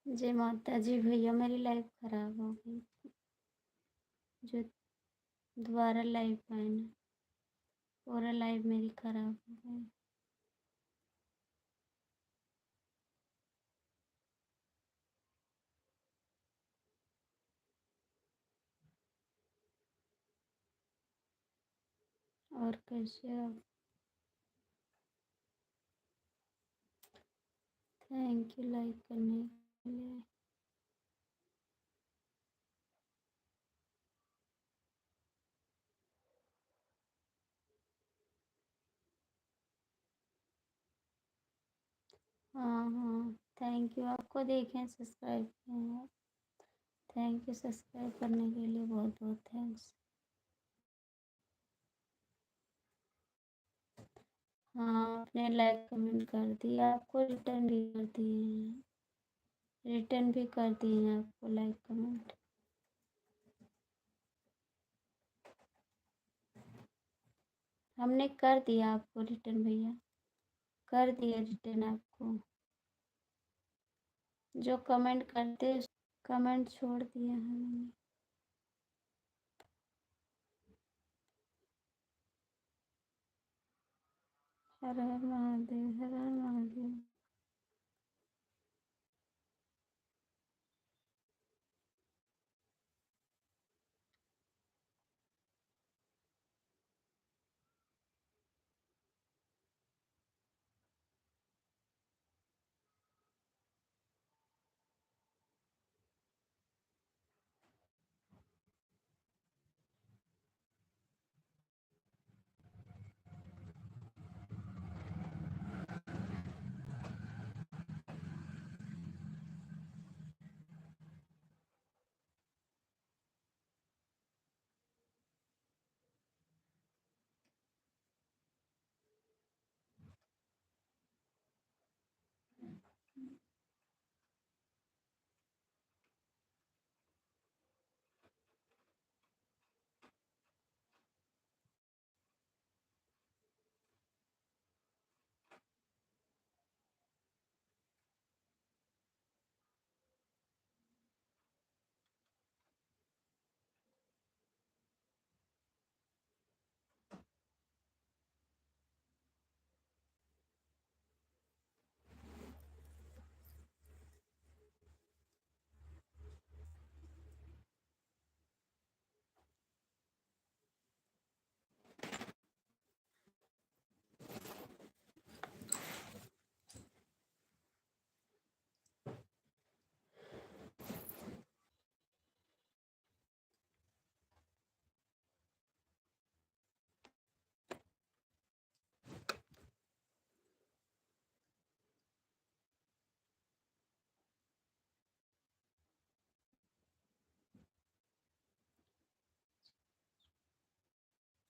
जय माता जी। भैया मेरी लाइफ खराब हो गई, जो दोबारा लाइफ आए ना, पूरा लाइफ मेरी खराब हो गई। और कैसे आप? थैंक यू लाइक करने के लिए। हाँ हाँ, थैंक यू। आपको देखें, सब्सक्राइब किए हैं आप। थैंक यू सब्सक्राइब करने के लिए, बहुत बहुत थैंक्स। हाँ, आपने लाइक कमेंट कर दिया, आपको रिटर्न भी कर दिए हैं। रिटर्न भी कर दिए हैं आपको लाइक कमेंट। हमने कर दिया आपको रिटर्न भैया, कर दिया रिटर्न आपको। जो कमेंट करते, कमेंट छोड़ दिया हमने। हर हर महादेव, हर हर महादेव।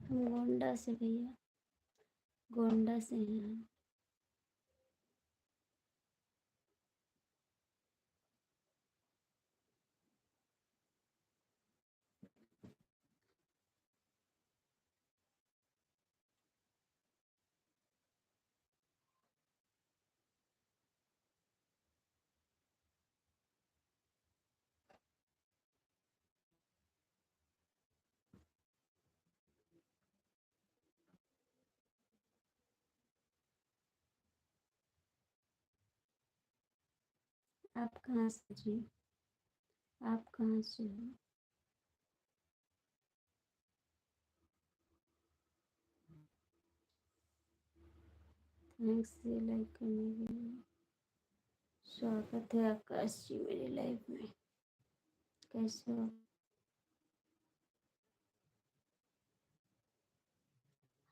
हम गोंडा से भैया, गोंडा से हैं हम। आप कहाँ से जी? आप कहाँ से हो? थैंक्स ये लाइक करने के लिए। स्वागत है आकाश जी मेरी लाइफ में। कैसे हो?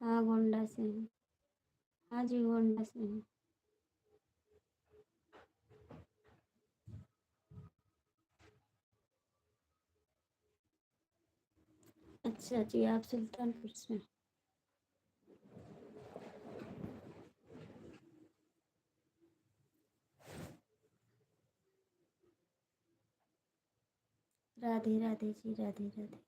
हाँ, गोंडा से हैं। हाँ जी, गोंडा से हैं। अच्छा जी, आप सुल्तानपुर से। राधे राधे जी, राधे राधे।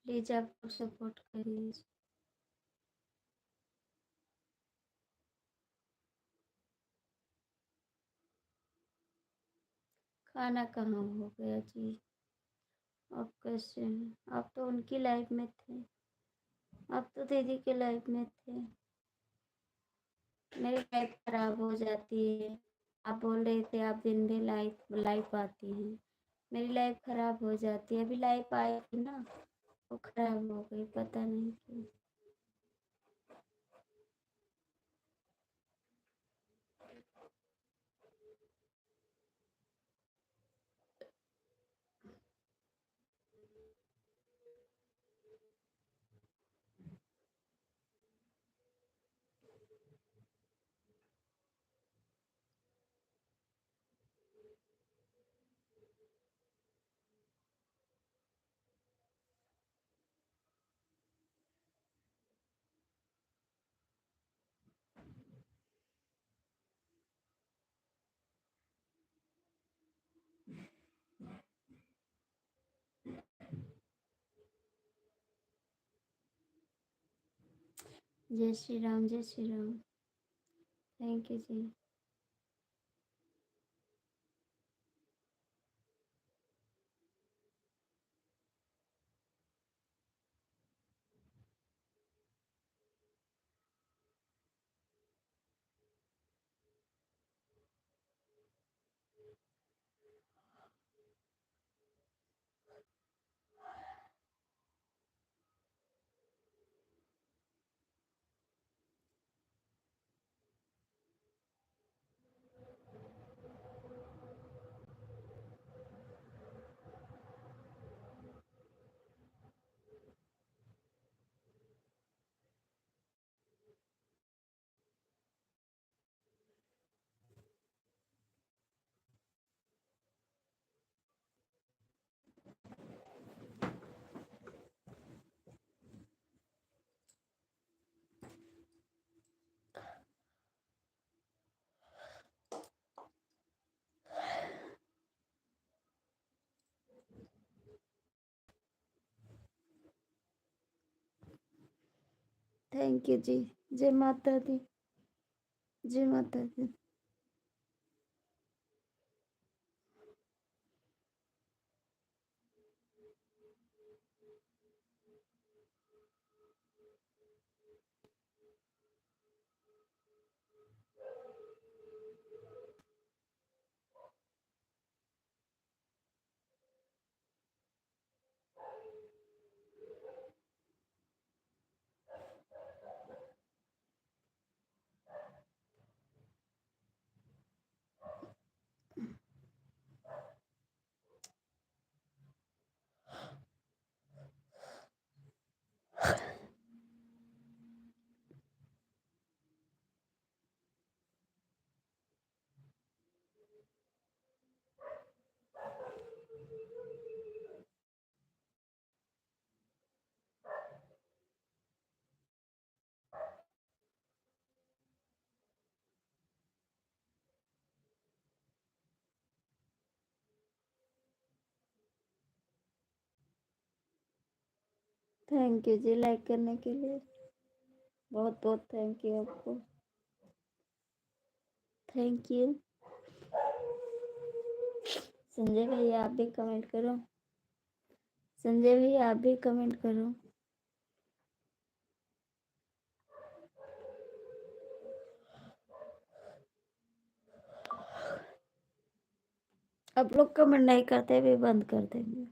प्लीज आप लोग सपोर्ट करिए। खाना कहाँ हो गया जी? आप कैसे हैं? आप तो उनकी लाइफ में थे, आप तो दीदी के लाइफ में थे। मेरी लाइफ खराब हो जाती है। आप बोल रहे थे आप दिन भी लाइफ लाइफ आती हैं, मेरी लाइफ खराब हो जाती है। अभी लाइफ आई थी ना, वो खराब हो गई, पता नहीं क्यों। जय श्री राम, जय श्री राम। थैंक यू जी। थैंक यू जी। जय माता दी, जय माता दी। थैंक यू जी लाइक करने के लिए, बहुत बहुत थैंक यू आपको। Thank you. संजय भैया आप भी कमेंट करो, संजय भैया आप भी कमेंट करो। आप लोग कमेंट नहीं करते भी बंद कर देंगे।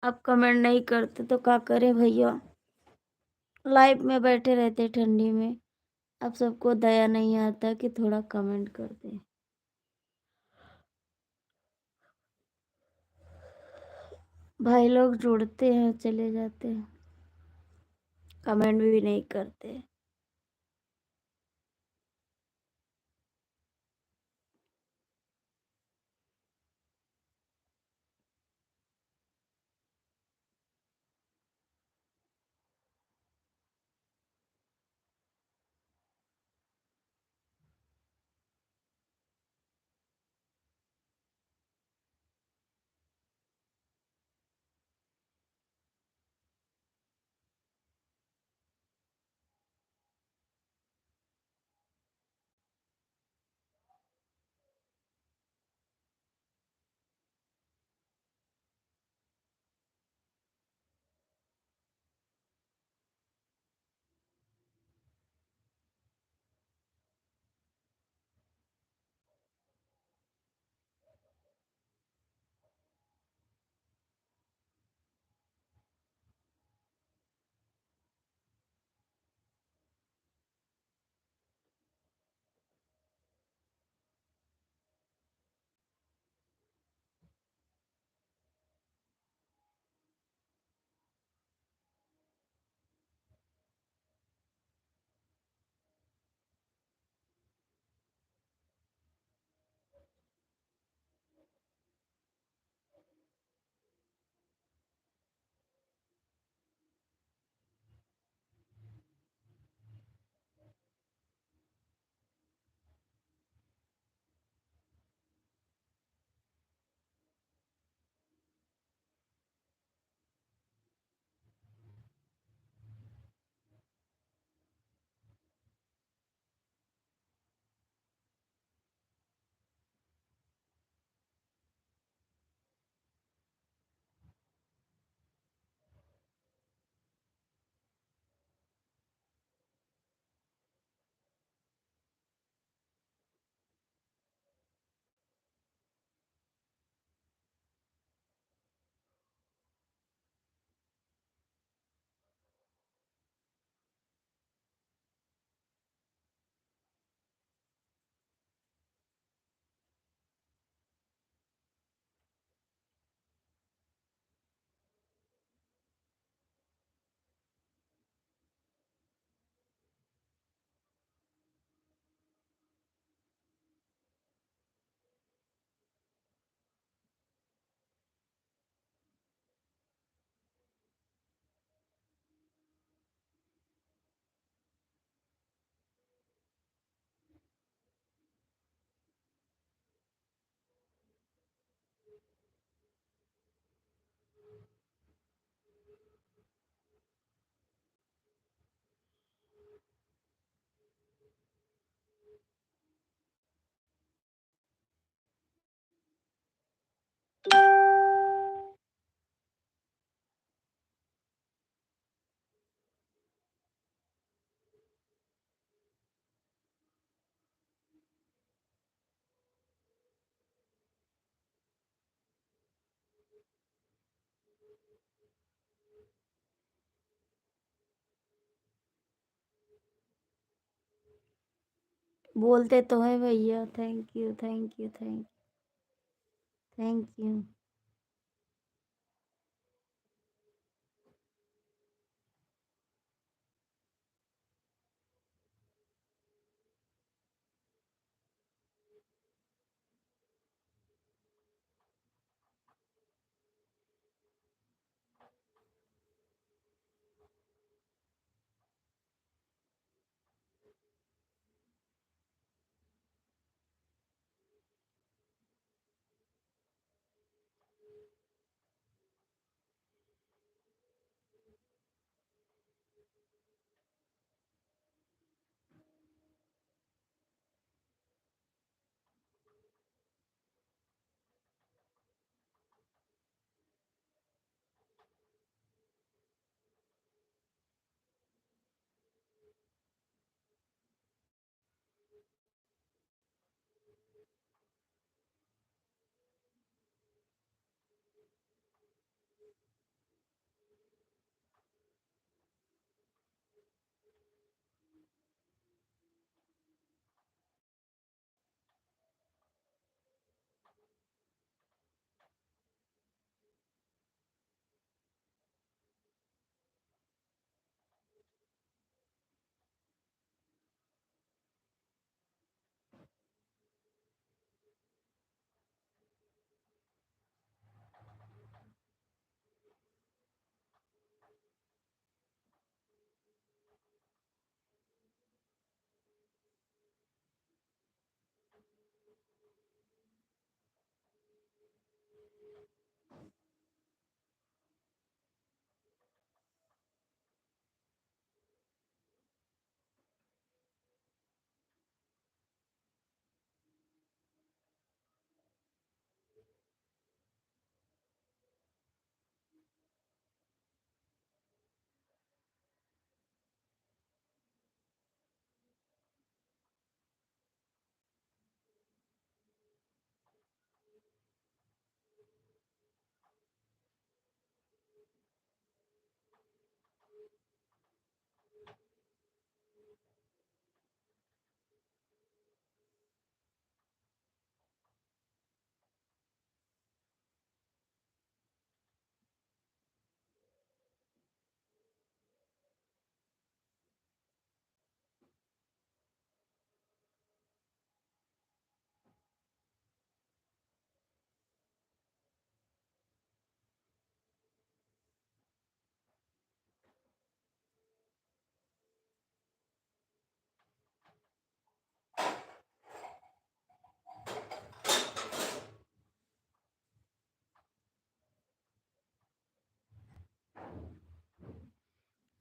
आप कमेंट नहीं करते तो क्या करें भैया। लाइव में बैठे रहते ठंडी में। अब सबको दया नहीं आता कि थोड़ा कमेंट कर दे। भाई लोग जुड़ते हैं चले जाते हैं, कमेंट भी नहीं करते। बोलते तो है भैया, thank you thank you thank thank you.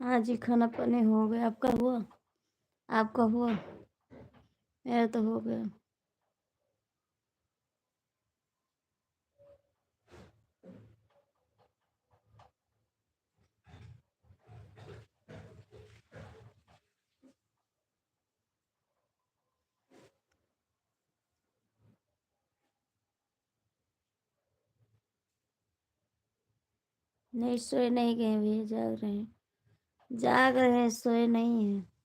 हाँ जी, खाना पानी हो गया। आपका हुआ? आपका हुआ? मेरा तो हो गया। नहीं, सोए नहीं गए भैया, जाग रहे हैं। जाग रहे हैं, सोए नहीं हैं।